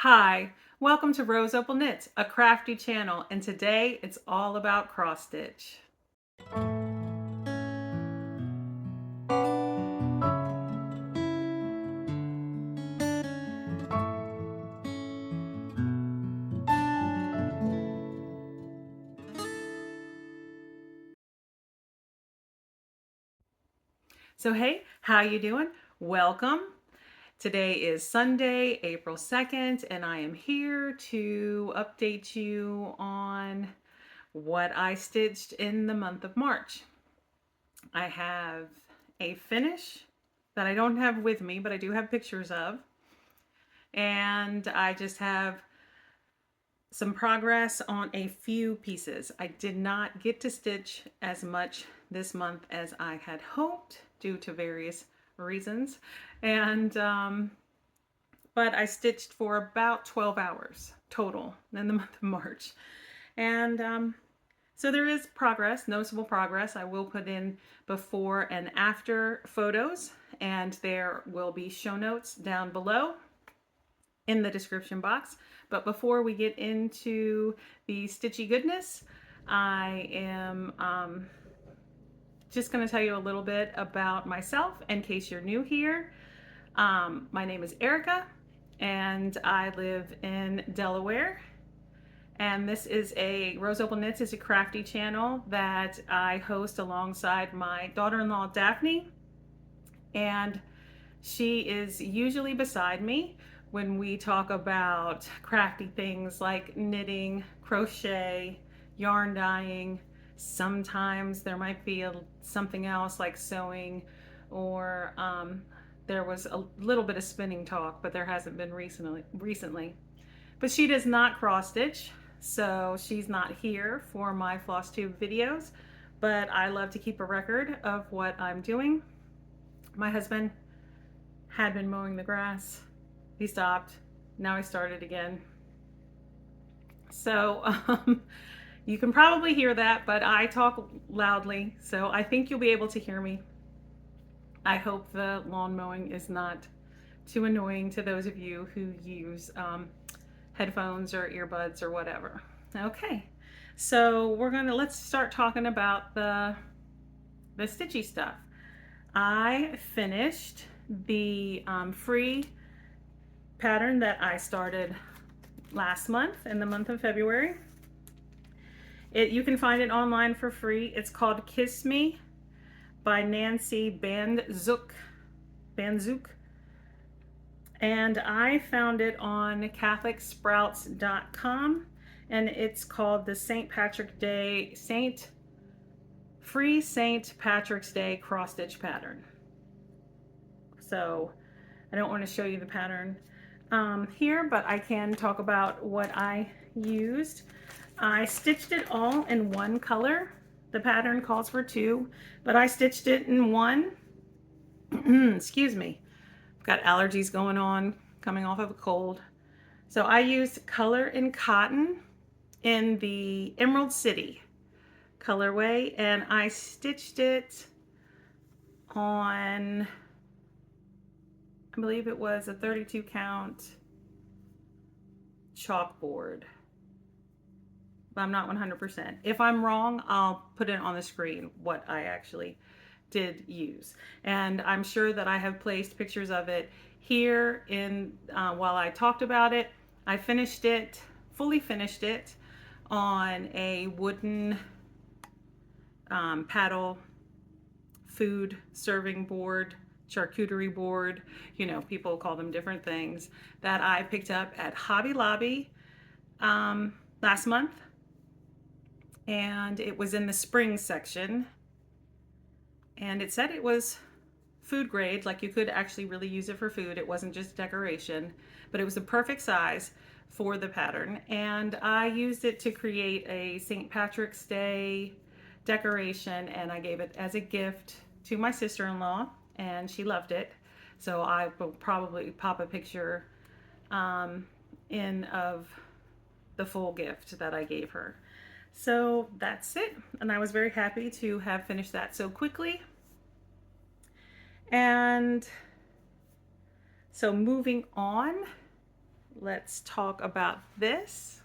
Hi, welcome to Rose Opal Knits, a crafty channel, and today it's all about cross stitch. So hey, how you doing? Welcome. Today is Sunday, April 2nd, and I am here to update you on what I stitched in the month of March. I have a finish that I don't have with me, but I do have pictures of. And I just have some progress on a few pieces. I did not get to stitch as much this month as I had hoped due to various reasons. And but I stitched for about 12 hours total in the month of March. And so there is progress, noticeable progress. I will put in before and after photos, and there will be show notes down below in the description box. But before we get into the stitchy goodness, I am just going to tell you a little bit about myself in case you're new here. My name is Erica and I live in Delaware. And this is a Rose Opal Knits is a crafty channel that I host alongside my daughter-in-law Daphne. And she is usually beside me when we talk about crafty things like knitting, crochet, yarn dyeing. Sometimes there might be something else like sewing, or there was a little bit of spinning talk, but there hasn't been recently. But she does not cross stitch, so she's not here for my Flosstube videos, but I love to keep a record of what I'm doing. My husband had been mowing the grass. He stopped. Now he started again. So you can probably hear that, but I talk loudly, so I think you'll be able to hear me. I hope the lawn mowing is not too annoying to those of you who use headphones or earbuds or whatever. Okay, so let's start talking about the stitchy stuff. I finished the free pattern that I started last month in the month of February. You can find it online for free. It's called Kiss Me by Nancy Bandzuk. And I found it on CatholicSprouts.com, and it's called the St. Patrick's Day Free St. Patrick's Day cross stitch pattern. So I don't want to show you the pattern here, but I can talk about what I used. I stitched it all in one color. The pattern calls for two, but I stitched it in one. Excuse me. I've got allergies going on, coming off of a cold. So I used Color in Cotton in the Emerald City colorway, and I stitched it on, I believe it was a 32 count chalkboard, but I'm not 100%. If I'm wrong, I'll put it on the screen what I actually did use. And I'm sure that I have placed pictures of it here in while I talked about it. I finished it, fully finished it on a wooden paddle food serving board, charcuterie board, you know, people call them different things, that I picked up at Hobby Lobby last month. And it was in the spring section. And it said it was food grade, like you could actually really use it for food. It wasn't just decoration, but it was the perfect size for the pattern. And I used it to create a St. Patrick's Day decoration, and I gave it as a gift to my sister-in-law, and she loved it. So I will probably pop a picture in of the full gift that I gave her. So that's it, and I was very happy to have finished that so quickly. And so moving on, let's talk about this.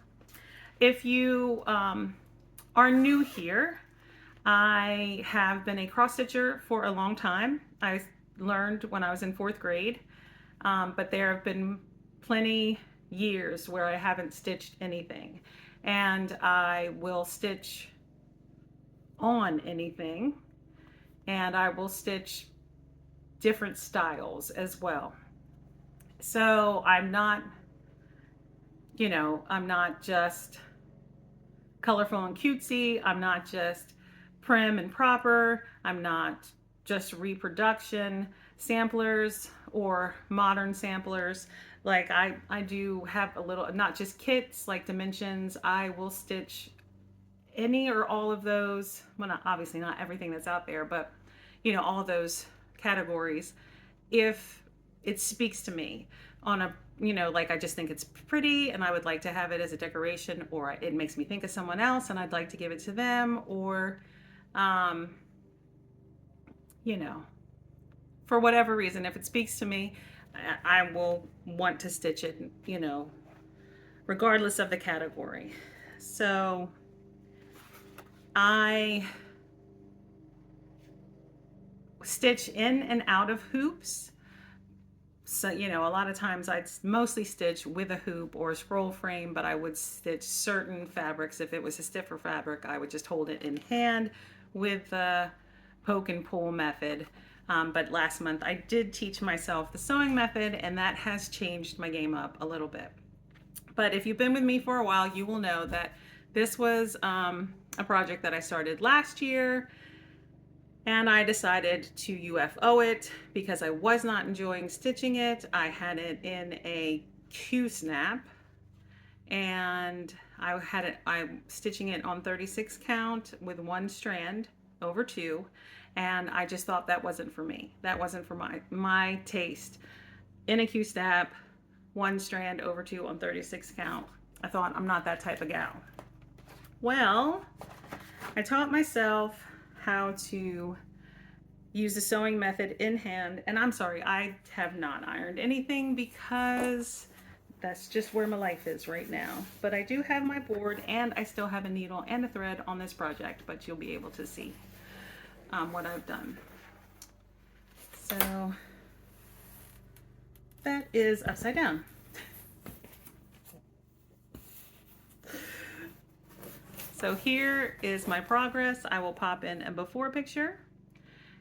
If you are new here, I have been a cross stitcher for a long time. I learned when I was in 4th grade, but there have been plenty years where I haven't stitched anything, and I will stitch on anything, and I will stitch different styles as well. So I'm not, I'm not just colorful and cutesy. I'm not just prim and proper. I'm not just reproduction samplers or modern samplers. Like I do have a little, not just kits like dimensions. I will stitch any or all of those. Well, not, obviously not everything that's out there, but all those categories if it speaks to me on a, like I just think it's pretty and I would like to have it as a decoration, or it makes me think of someone else and I'd like to give it to them, or for whatever reason, if it speaks to me, I will want to stitch it, regardless of the category. So I stitch in and out of hoops. So, a lot of times I'd mostly stitch with a hoop or a scroll frame, but I would stitch certain fabrics. If it was a stiffer fabric, I would just hold it in hand with the poke and pull method. But last month I did teach myself the sewing method, and that has changed my game up a little bit. But if you've been with me for a while, you will know that this was a project that I started last year, and I decided to UFO it because I was not enjoying stitching it. I had it in a Q-snap, and I'm stitching it on 36 count with 1 strand over 2, and I just thought that wasn't for me. That wasn't for my taste. In a Q-snap, 1 strand over 2 on 36 count. I thought, I'm not that type of gal. Well, I taught myself how to use the sewing method in hand, and I'm sorry, I have not ironed anything because that's just where my life is right now. But I do have my board, and I still have a needle and a thread on this project, but you'll be able to see what I've done. So that is upside down. So here is my progress. I will pop in a before picture,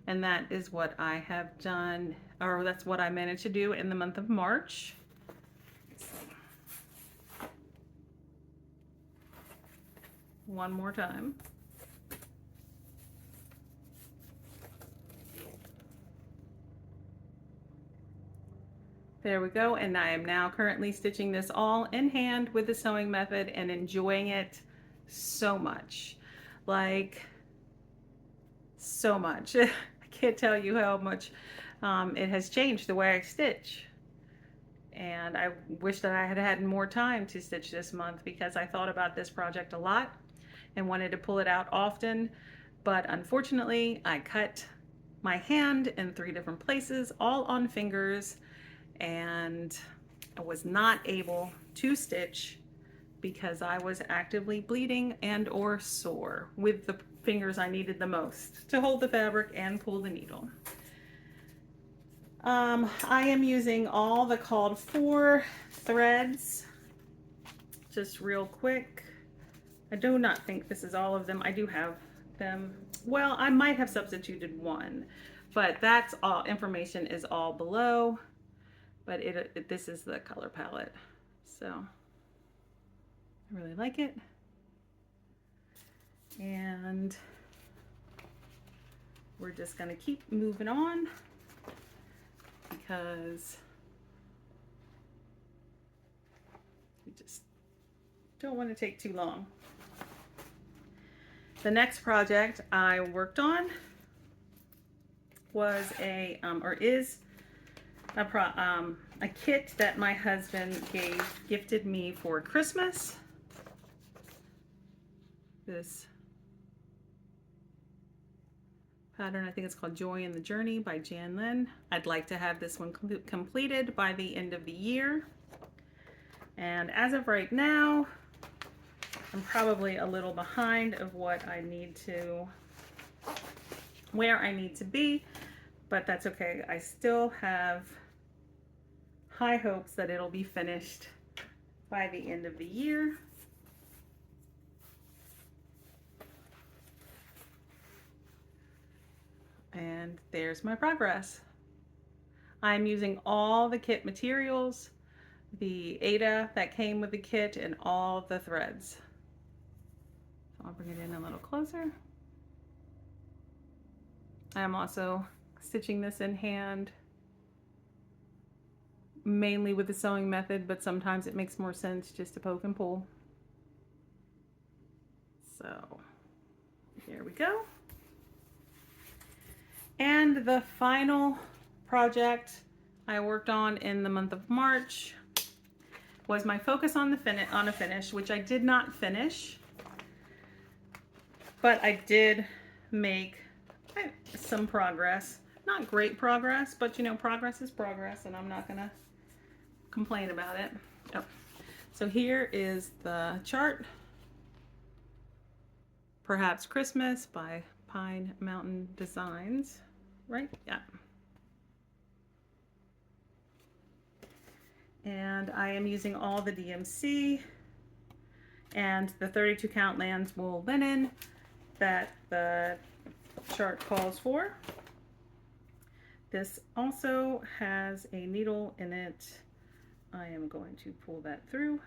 and that is what I have done, or that's what I managed to do in the month of March. One more time. There we go, and I am now currently stitching this all in hand with the sewing method and enjoying it so much. Like, so much. I can't tell you how much it has changed the way I stitch. And I wish that I had had more time to stitch this month because I thought about this project a lot and wanted to pull it out often. But unfortunately, I cut my hand in 3 different places, all on fingers, and I was not able to stitch because I was actively bleeding and or sore with the fingers I needed the most to hold the fabric and pull the needle. I am using all the called for threads. Just real quick. I do not think this is all of them. I do have them. Well, I might have substituted one, but that's all. Information is all below. But this is the color palette. So I really like it. And we're just gonna keep moving on because we just don't want to take too long. The next project I worked on was is a kit that my husband gifted me for Christmas. This pattern, I think it's called Joy in the Journey by Jan Lynn. I'd like to have this one completed by the end of the year. And as of right now, I'm probably a little behind of what I need to, where I need to be, but that's okay. I still have high hopes that it'll be finished by the end of the year. And there's my progress. I'm using all the kit materials, the Ada that came with the kit, and all the threads. So I'll bring it in a little closer. I'm also stitching this in hand, mainly with the sewing method, but sometimes it makes more sense just to poke and pull. So there we go. And the final project I worked on in the month of March was my focus on a finish, which I did not finish, but I did make some progress. Not great progress, but you know, progress is progress, and I'm not gonna complain about it. Oh. So here is the chart, Perhaps Christmas by Pine Mountain Designs, right? Yeah. And I am using all the DMC and the 32 count Lands wool linen that the chart calls for. This also has a needle in it. I am going to pull that through.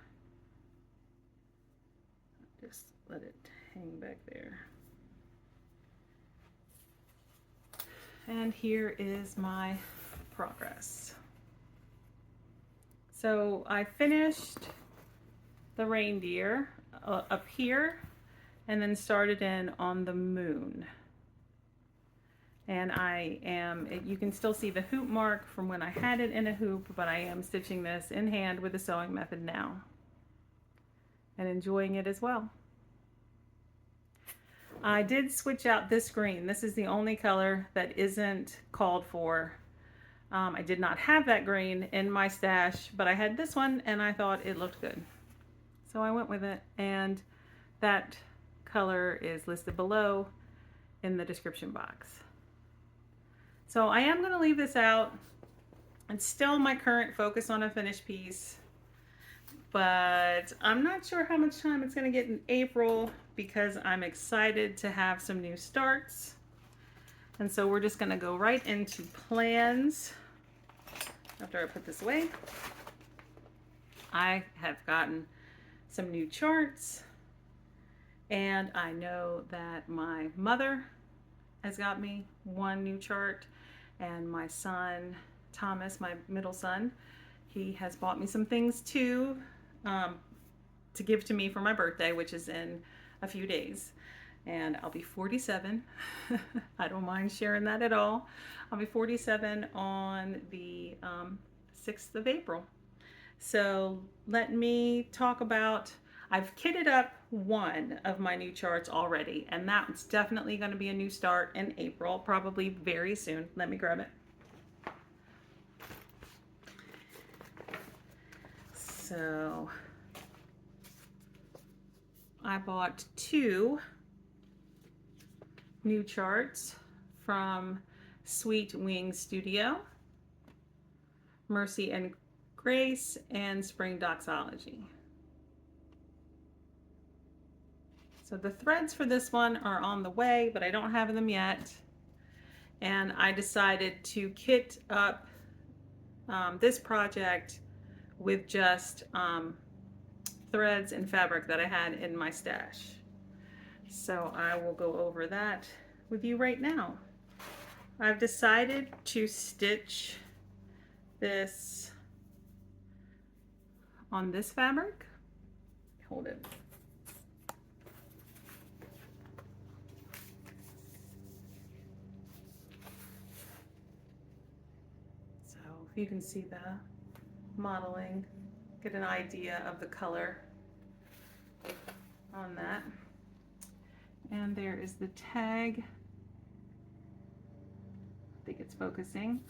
Just let it hang back there. And here is my progress. So I finished the reindeer up here and then started in on the moon. And you can still see the hoop mark from when I had it in a hoop, but I am stitching this in hand with the sewing method now and enjoying it as well. I did switch out this green. This is the only color that isn't called for. I did not have that green in my stash, but I had this one and I thought it looked good. So I went with it, and that color is listed below in the description box. So I am going to leave this out. It's still my current focus on a finished piece, but I'm not sure how much time it's going to get in April because I'm excited to have some new starts. And so we're just going to go right into plans. After I put this away, I have gotten some new charts, and I know that my mother has got me one new chart, and my son Thomas, my middle son, he has bought me some things too, to give to me for my birthday, which is in a few days. And I'll be 47. I don't mind sharing that at all. I'll be 47 on the 6th of April. So let me talk about, I've kitted up one of my new charts already, and that's definitely going to be a new start in April, probably very soon. Let me grab it. So I bought two new charts from Sweet Wing Studio, Mercy and Grace, and Spring Doxology. So the threads for this one are on the way, but I don't have them yet. And I decided to kit up this project with just threads and fabric that I had in my stash. So I will go over that with you right now. I've decided to stitch this on this fabric. Hold it. So if you can see the modeling, get an idea of the color on that. And there is the tag. I think it's focusing.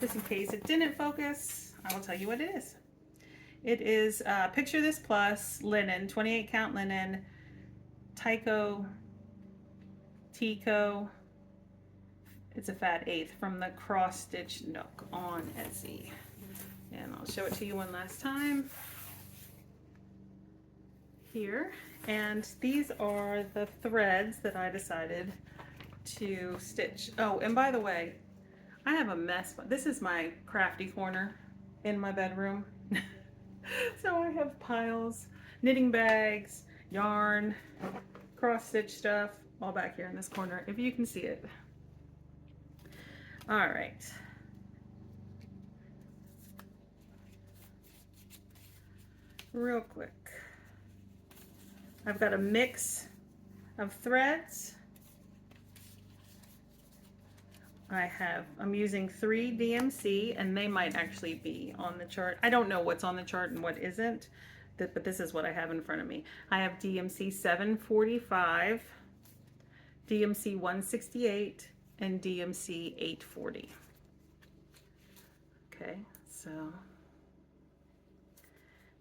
Just in case it didn't focus, I will tell you what it is. It is Picture This Plus linen, 28 count linen, Tyco, Tico. It's a fat eighth from the Cross Stitch Nook on Etsy. And I'll show it to you one last time here. And these are the threads that I decided to stitch. Oh, and by the way, I have a mess. This is my crafty corner in my bedroom. So I have piles, knitting bags, yarn, cross stitch stuff, all back here in this corner, if you can see it. All right. Real quick. I've got a mix of threads. I'm using 3 DMC, and they might actually be on the chart. I don't know what's on the chart and what isn't, but this is what I have in front of me. I have DMC 745, DMC 168, and DMC 840. Okay, so,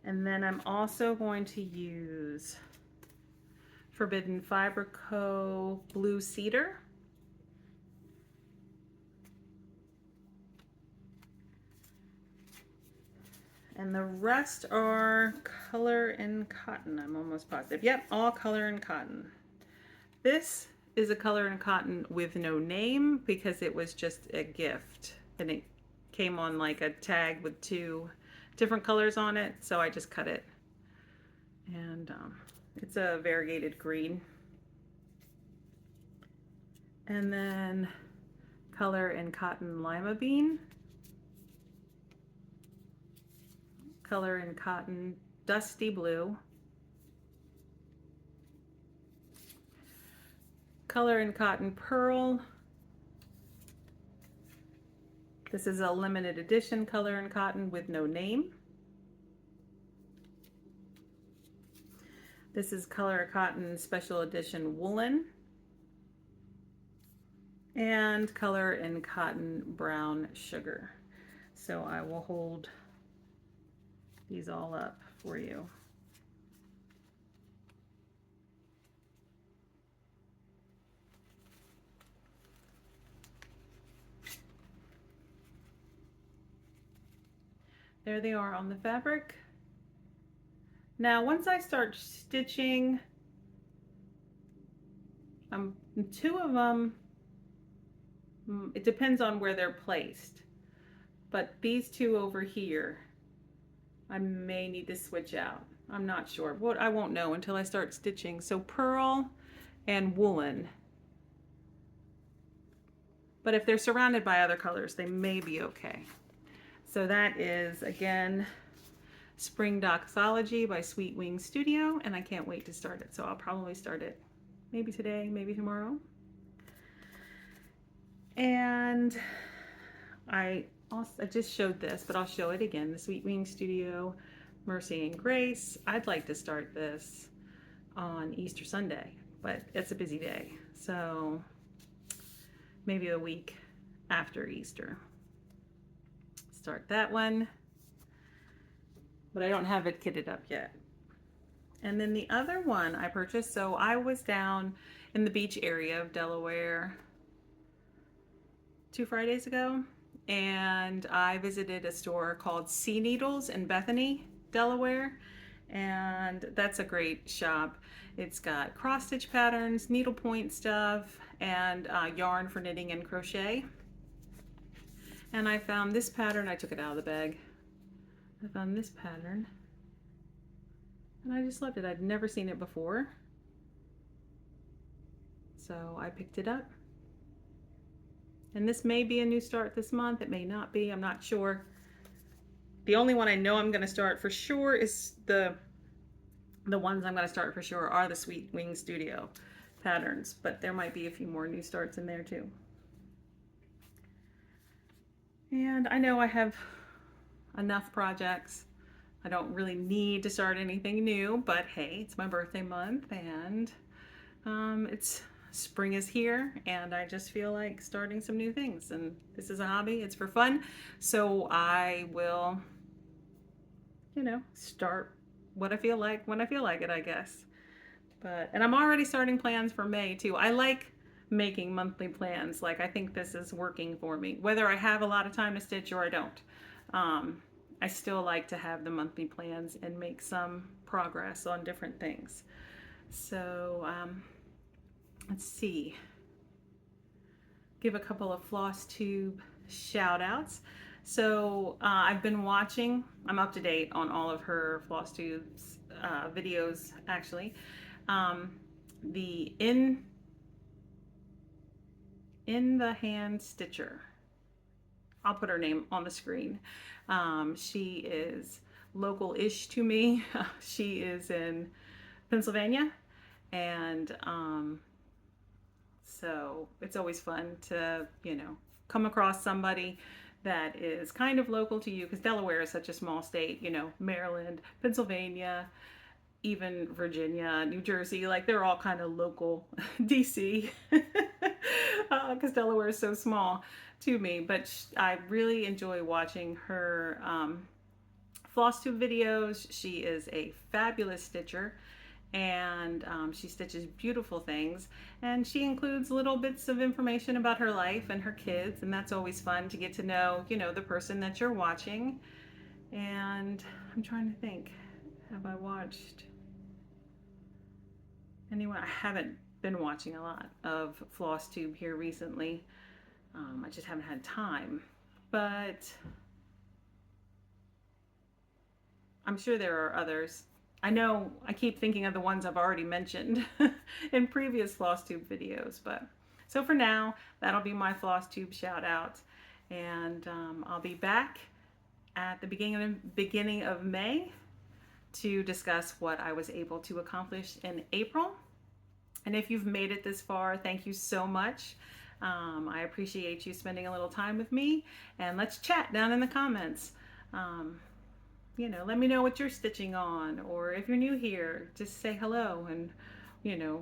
and then I'm also going to use Forbidden Fiber Co. Blue Cedar. And the rest are color and cotton, I'm almost positive. Yep, all color and cotton. This is a color and cotton with no name because it was just a gift. And it came on like a tag with 2 different colors on it, so I just cut it. And it's a variegated green. And then color and cotton lima bean. Color and cotton dusty blue, color and cotton pearl. This is a limited edition color and cotton with no name. This is color cotton special edition woolen, and color and cotton brown sugar. So I will hold these all up for you. There they are on the fabric. Now, once I start stitching, 2 of them, it depends on where they're placed, but these 2 over here, I may need to switch out. I'm not sure. I won't know until I start stitching. So pearl and woolen. But if they're surrounded by other colors, they may be okay. So that is, again, Spring Doxology by Sweet Wing Studio, and I can't wait to start it. So I'll probably start it maybe today, maybe tomorrow. And I just showed this, but I'll show it again. The Sweet Wing Studio Mercy and Grace. I'd like to start this on Easter Sunday, but it's a busy day. So maybe a week after Easter. Start that one, but I don't have it kitted up yet. And then the other one I purchased, so I was down in the beach area of Delaware 2 Fridays ago, and I visited a store called Sea Needles in Bethany, Delaware, and that's a great shop. It's got cross stitch patterns, needlepoint stuff, and yarn for knitting and crochet. And I found this pattern. I took it out of the bag. I found this pattern, and I just loved it. I'd never seen it before, so I picked it up. And this may be a new start this month. It may not be. I'm not sure. The only one I know I'm going to start for sure is the ones I'm going to start for sure are the Sweet Wing Studio patterns, but there might be a few more new starts in there too. And I know I have enough projects. I don't really need to start anything new, but hey, it's my birthday month, and it's spring is here, and I just feel like starting some new things. And this is a hobby, it's for fun, so I will start what I feel like when I feel like it, I guess. And I'm already starting plans for May too. I like making monthly plans. Like, I think this is working for me. Whether I have a lot of time to stitch or I don't. Um, I still like to have the monthly plans and make some progress on different things. So, let's see. Give a couple of Flosstube shout outs. So I've been watching, I'm up to date on all of her Flosstube's videos actually. The in the Hand Stitcher. I'll put her name on the screen. She is local-ish to me. She is in Pennsylvania, and so it's always fun to, come across somebody that is kind of local to you, because Delaware is such a small state, Maryland, Pennsylvania, even Virginia, New Jersey, like they're all kind of local. DC, because Delaware is so small to me. But I really enjoy watching her Flosstube videos. She is a fabulous stitcher, and she stitches beautiful things, and she includes little bits of information about her life and her kids, and that's always fun to get to know, the person that you're watching. And I'm trying to think, have I watched anyone? I haven't been watching a lot of Flosstube here recently. I just haven't had time, but I'm sure there are others. I know I keep thinking of the ones I've already mentioned in previous Flosstube videos, but so for now, that'll be my Flosstube shout out. And I'll be back at the beginning of May to discuss what I was able to accomplish in April. And if you've made it this far, thank you so much. I appreciate you spending a little time with me, and let's chat down in the comments. Let me know what you're stitching on, or if you're new here, just say hello and,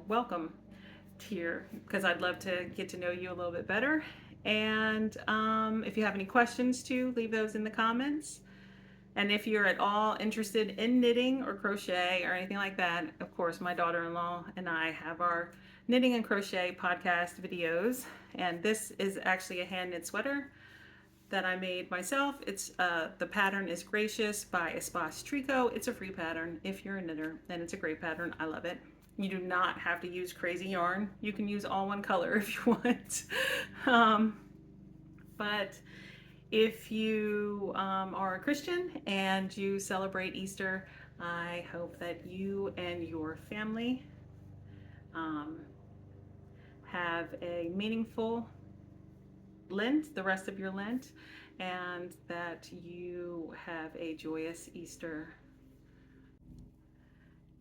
welcome here, because I'd love to get to know you a little bit better. And if you have any questions too, leave those in the comments. And if you're at all interested in knitting or crochet or anything like that, of course, my daughter-in-law and I have our knitting and crochet podcast videos. And this is actually a hand knit sweater that I made myself. It's the pattern is Gracious by Espace Tricot. It's a free pattern if you're a knitter, and it's a great pattern. I love it. You do not have to use crazy yarn. You can use all one color if you want. But if you are a Christian and you celebrate Easter, I hope that you and your family have a meaningful Lent, the rest of your Lent, and that you have a joyous Easter.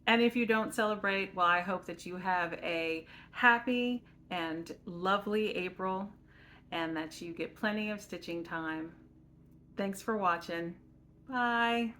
And if you don't celebrate, well, I hope that you have a happy and lovely April, and that you get plenty of stitching time. Thanks for watching. Bye.